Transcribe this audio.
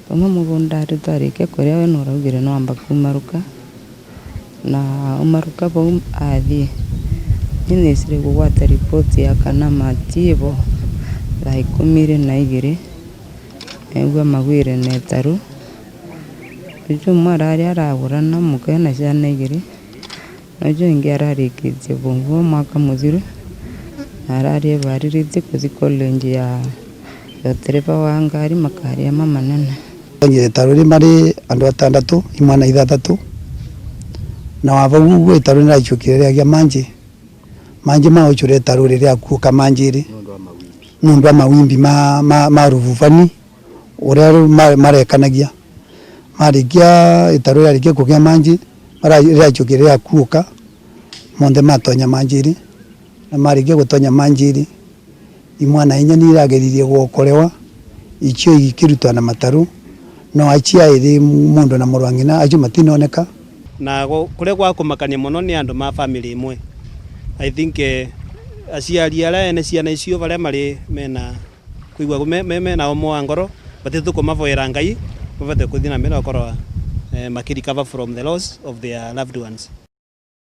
Tuma mugunda twarike kuria we nuraugire no amba kumaruka na umaruka bo athie nisire gugwata ripoti ya kana mativo thaa 12 egua magwire netaru ijo marari aragurana mukena ciana 2 najo ingi ararikitie bongo mwaka muthiru arari bariritie kuthi college ya tereva wa ngari makari mama nene taruri mari andu 6 imwana 3 na wavu gwe taruri na chukire ya manji ma uchure taruri ya kuka manjiri nundu mawimbi ma ruvufani uria marekanagia marikia taruri arikia kugia manji mara chukire ya kuka monde matonya manjiri na marikia gutonya manjiri imwana inya ni irageririe gukorewa icio ikirutwa na mataru no achia iri mundu na murwangina ajo matinoneka na kure kwa kumakania muno ni andu ma family imwe. I think aciari ara ene ciana icio bare mari mena kuigwa mena omo ngoro batitu kumavoera Ngai bavate kuthina mbere okoro makiri cover from the loss of their loved ones.